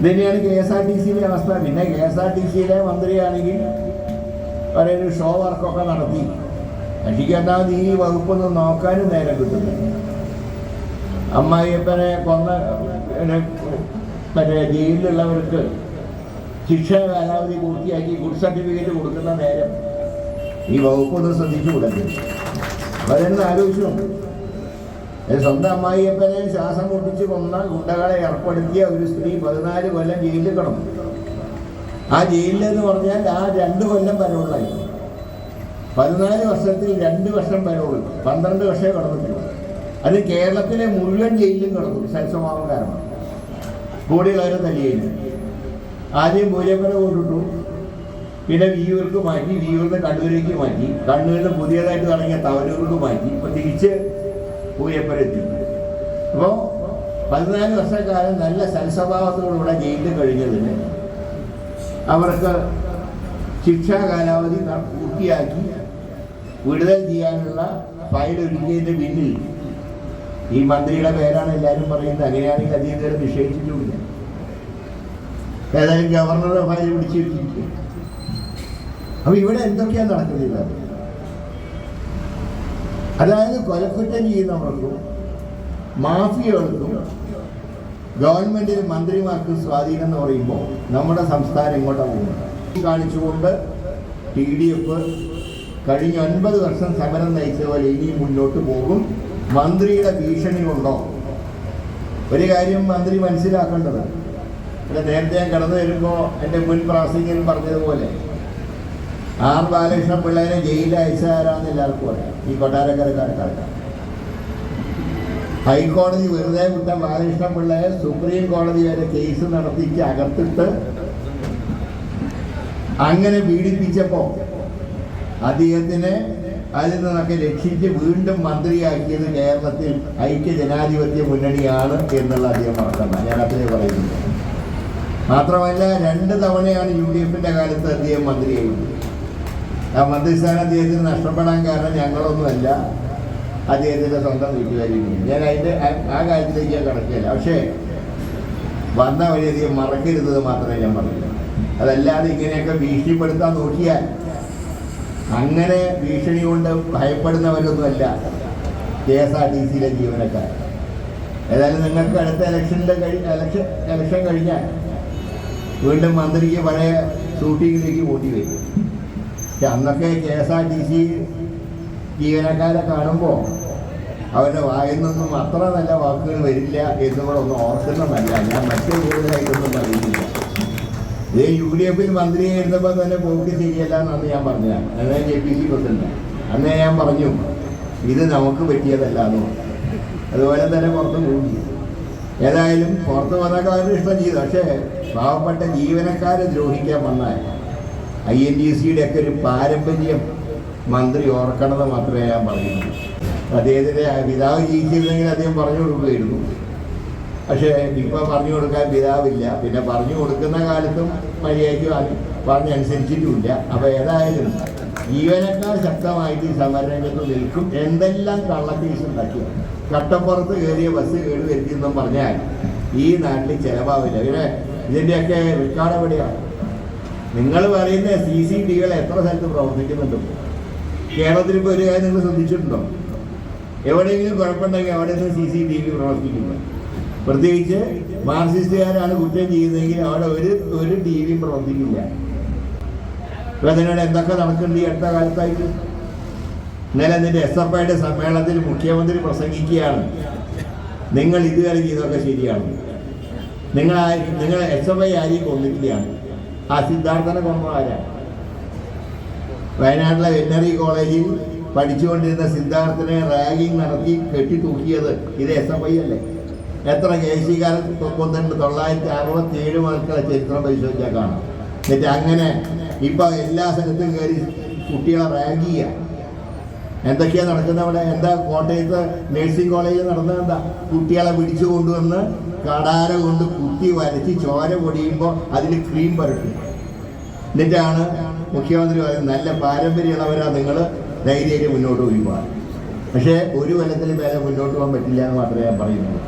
ഇതന്നെയാണ് KSRTCയിലെ അവസ്ഥ. പിന്നെ KSRTCയിലെ മന്ത്രിയാണെങ്കിൽ ഒരു ഷോ വർക്കൊക്കെ നടത്തി. കക്ഷിക്ക് ഒന്നാമത് ഈ വകുപ്പൊന്നും നോക്കാനും നേരം കിട്ടുന്നില്ല. അമ്മായിയപ്പനെ കൊന്ന മറ്റേ ജയിലിലുള്ളവർക്ക് ശിക്ഷ കാലാവധി പൂർത്തിയാക്കി ഗുഡ് സർട്ടിഫിക്കറ്റ് കൊടുക്കുന്ന നേരം ഈ വകുപ്പൊന്നും ശ്രദ്ധിച്ചു കൊടുക്കില്ല. അപ്പോൾ അതെന്ന് ആലോചിച്ചുണ്ട്. സ്വന്തം അമ്മായിയപ്പനെ ശ്വാസം മുട്ടിച്ച് കൊന്ന ഗുണ്ടകളെ ഏർപ്പെടുത്തിയ ഒരു സ്ത്രീ 14 കൊല്ലം ജയിലിൽ കിടന്നു. ആ ജയിലിലെന്ന് പറഞ്ഞാൽ ആ 2 കൊല്ലം പരോളായി. 14 വർഷത്തിൽ 2 വർഷം പരോള്, 12 വർഷമേ കിടന്നിട്ടുള്ളൂ. അത് കേരളത്തിലെ മുഴുവൻ ജയിലിലും കിടന്നു സൽസ്വഭാവം കാരണം. കൂടിയുള്ളവരെ തല്ലിയില്ല. ആദ്യം പൂജപ്പുര കൊണ്ടിട്ടു, പിന്നെ വിയൂർക്ക് മാറ്റി, വിയൂരിന്ന് കണ്ണൂരേക്ക് മാറ്റി, കണ്ണൂരിൽ നിന്ന് പുതിയതായിട്ട് തുടങ്ങിയ തവനൂർക്ക് മാറ്റി, ഇപ്പോൾ തിരിച്ച് പൂജപ്പുര എത്തി. അപ്പോൾ 14 വർഷക്കാലം നല്ല സൽസ്വഭാവത്തോടുകൂടെ ജയിലിൽ കഴിഞ്ഞതിന് അവർക്ക് ശിക്ഷാ കാലാവധി പൂർത്തിയാക്കി വിടുതൽ ചെയ്യാനുള്ള ഫയൽ ഒരുക്കിയതിൻ്റെ പിന്നിൽ ഈ മന്ത്രിയുടെ പേരാണ് എല്ലാവരും പറയുന്നത്. അങ്ങനെയാണെങ്കിൽ അധികം നിഷേധിച്ചിട്ടുമില്ല. ഏതായാലും ഗവർണറുടെ ഫയൽ പിടിച്ചു വെച്ചിരിക്കുക. അപ്പൊ ഇവിടെ എന്തൊക്കെയാണ് നടക്കുന്നില്ല? അതായത് കൊലക്കുറ്റം ചെയ്യുന്നവർക്കും മാഫിയകൾക്കും ഗവൺമെന്റിന് മന്ത്രിമാർക്ക് സ്വാധീനം എന്ന് പറയുമ്പോൾ നമ്മുടെ സംസ്ഥാനം ഇങ്ങോട്ടാണ് പോകുന്നത് കാണിച്ചുകൊണ്ട് TDF കഴിഞ്ഞ 9 വർഷം സമരം നയിച്ച പോലെ ഇനിയും മുന്നോട്ട് പോകും. മന്ത്രിയുടെ ഭീഷണി കൊണ്ടോ? ഒരു കാര്യം മന്ത്രി മനസ്സിലാക്കേണ്ടത്, ഇവിടെ നേരത്തെ ഞാൻ കടന്നു വരുമ്പോൾ എൻ്റെ മുൻ പ്രാസിംഗിൽ പറഞ്ഞതുപോലെ R ബാലകൃഷ്ണ പിള്ളേരെ ജയിലിൽ അയച്ചാരാന്ന് എല്ലാവർക്കും അറിയാം. ഈ കൊട്ടാരക്കരക്കാർക്കാർക്ക് ഹൈക്കോടതി വെറുതെ വിട്ട ബാലകൃഷ്ണ പിള്ളയെ സുപ്രീം കോടതി വരെ കേസ് നടത്തിച്ച് അകത്തിട്ട് അങ്ങനെ പീഡിപ്പിച്ചപ്പോൾ അദ്ദേഹത്തിനെ അതിൽ നിന്നൊക്കെ രക്ഷിച്ച് വീണ്ടും മന്ത്രിയാക്കിയത് കേരളത്തിൽ ഐക്യ ജനാധിപത്യ മുന്നണിയാണ് എന്നുള്ള അദ്ദേഹം മറക്കണ്ട. ഞാൻ അത്രേ പറയുന്നു. മാത്രമല്ല 2 തവണയാണ് UDFന്റെ കാലത്ത് അദ്ദേഹം മന്ത്രിയായിരുന്നു. ആ മന്ത്രിസ്ഥാനം അദ്ദേഹത്തിന് നഷ്ടപ്പെടാൻ കാരണം ഞങ്ങളൊന്നുമല്ല, അദ്ദേഹത്തിൻ്റെ സ്വന്തം വീട്ടുകാരിക്കും. ഞാൻ ആ കാര്യത്തിലേക്ക് ഞാൻ കടക്കുകയില്ല. പക്ഷേ വന്ന വഴി അധികം മറക്കരുത് മാത്രമേ ഞാൻ പറയുള്ളൂ. അതല്ലാതെ ഇങ്ങനെയൊക്കെ ഭീഷണിപ്പെടുത്താൻ നോക്കിയാൽ അങ്ങനെ ഭീഷണി കൊണ്ട് ഭയപ്പെടുന്നവരൊന്നുമല്ല KSRTCയിലെ ജീവനക്കാർ. ഏതായാലും നിങ്ങൾക്ക് അടുത്ത ഇലക്ഷൻ കഴിഞ്ഞാൽ വീണ്ടും മന്ത്രിക്ക് പഴയ ഷൂട്ടിങ്ങിലേക്ക് പോണ്ടി വരും. പക്ഷെ അന്നൊക്കെ KSRTC ജീവനക്കാരെ കാണുമ്പോൾ അവരുടെ വായിൽ നിന്നും അത്ര നല്ല വാക്കുകൾ വരില്ല എന്നുകൂടെ ഒന്ന് ഓർക്കുന്നതല്ല. ഞാൻ മറ്റു കൂടുതലായിട്ടൊന്നും പറയുന്നില്ല. ഇതേ UDFൽ മന്ത്രിയായിരുന്നപ്പോൾ തന്നെ പോക്ക് ശരിയല്ല എന്നാണ് ഞാൻ പറഞ്ഞത്. അന്നേ JPC പ്രസിഡന്റ്. അന്നേ ഞാൻ പറഞ്ഞു ഇത് നമുക്ക് പറ്റിയതല്ല എന്ന് പറഞ്ഞു. അതുപോലെ തന്നെ പുറത്ത് പോയി. ഏതായാലും പുറത്ത് വന്നൊക്കെ അവരുടെ ഇഷ്ടം ചെയ്തു. പക്ഷേ പാവപ്പെട്ട ജീവനക്കാരെ ദ്രോഹിക്കാൻ വന്നാൽ INTCയുടെ ഒക്കെ ഒരു പാരമ്പര്യം മന്ത്രി ഓർക്കണമെന്ന് മാത്രമേ ഞാൻ പറയുന്നു. അദ്ദേഹത്തിൻ്റെ പിതാവ് ജീവിച്ചിരുന്നെങ്കിൽ അദ്ദേഹം പറഞ്ഞു കൊടുക്കുകയായിരുന്നു. പക്ഷേ ഇപ്പോൾ പറഞ്ഞു കൊടുക്കാൻ പിതാവില്ല. പിന്നെ പറഞ്ഞു കൊടുക്കുന്ന കാലത്തും മര്യാദയ്ക്ക് പറഞ്ഞനുസരിച്ചിട്ടുമില്ല. അപ്പോൾ ഏതായാലും ജീവനക്കാർ ശക്തമായിട്ട് ഈ സമരരംഗത്ത് നിൽക്കും. എന്തെല്ലാം കള്ളക്കേസ് ഉണ്ടാക്കി കട്ടപ്പുറത്ത് കയറിയ ബസ് കേടുവരുത്തിയെന്നും പറഞ്ഞാൽ ഈ നാട്ടിൽ ചിലവാവില്ല. പിന്നെ ഇതിൻ്റെയൊക്കെ റെക്കോർഡ് എവിടെയാണ്? നിങ്ങൾ പറയുന്ന CCTVകൾ എത്ര സ്ഥലത്ത് പ്രവർത്തിക്കുന്നുണ്ട്? കേരളത്തിൽ ഇപ്പോൾ ഒരു കാര്യം നിങ്ങൾ ശ്രദ്ധിച്ചിട്ടുണ്ടോ? എവിടെയെങ്കിലും കുഴപ്പമുണ്ടെങ്കിൽ അവിടെ നിന്ന് CCTV പ്രവർത്തിക്കില്ല. പ്രത്യേകിച്ച് മാർക്സിസ്റ്റുകാരാണ് കുറ്റം ചെയ്യുന്നതെങ്കിൽ അവിടെ ഒരു TVയും പ്രവർത്തിക്കില്ല. അപ്പോൾ അതിനോട് എന്തൊക്കെ നടക്കുന്നുണ്ട് ഈ അടുത്ത കാലത്തായിട്ട്? ഇന്നലെ എന്നിട്ട് SFIയുടെ സമ്മേളനത്തിൽ മുഖ്യമന്ത്രി പ്രസംഗിക്കുകയാണ്, നിങ്ങൾ ഇതുവരെ ചെയ്തൊക്കെ ശരിയാണ്, നിങ്ങൾ SFI ആരെയും കൊന്നിട്ടില്ലാണ്. ആ സിദ്ധാർത്ഥനെ കൊന്നത് ആരാണ്? വയനാട്ടിലെ വെറ്ററിനറി കോളേജിൽ പഠിച്ചുകൊണ്ടിരുന്ന സിദ്ധാർത്ഥനെ റാഗിങ് നടത്തി കെട്ടിത്തൂക്കിയത് ഇത് SFI അല്ലേ? എത്ര കേസിക്കാരൻ കൊന്നിട്ടുണ്ട്? 967 മക്കളെ ചരിത്രം പരിശോധിച്ചാൽ കാണാം. എന്നിട്ട് അങ്ങനെ ഇപ്പോൾ എല്ലാ സ്ഥലത്തും കയറി കുട്ടികളെ റാഗ് ചെയ്യുക. എന്തൊക്കെയാണ് നടക്കുന്നത് അവിടെ? എന്താ കോട്ടയത്ത് നഴ്സിംഗ് കോളേജിൽ നടന്നത്? എന്താ കുട്ടികളെ പിടിച്ചു കൊണ്ടുവന്ന് കടാര കൊണ്ട് കുത്തി വരച്ച് ചോര പൊടിയുമ്പോൾ അതിൽ ക്രീം പരട്ടും. എന്നിട്ടാണ് മുഖ്യമന്ത്രി പറയുന്നത് നല്ല പാരമ്പര്യമുള്ളവരാണ് നിങ്ങൾ, ധൈര്യമായിട്ട് മുന്നോട്ട് പോയി പോകാൻ. പക്ഷേ ഒരു കൊല്ലത്തിന് മേലെ മുന്നോട്ട് പോകാൻ പറ്റില്ല എന്ന് മാത്രമേ ഞാൻ പറയുന്നുള്ളൂ.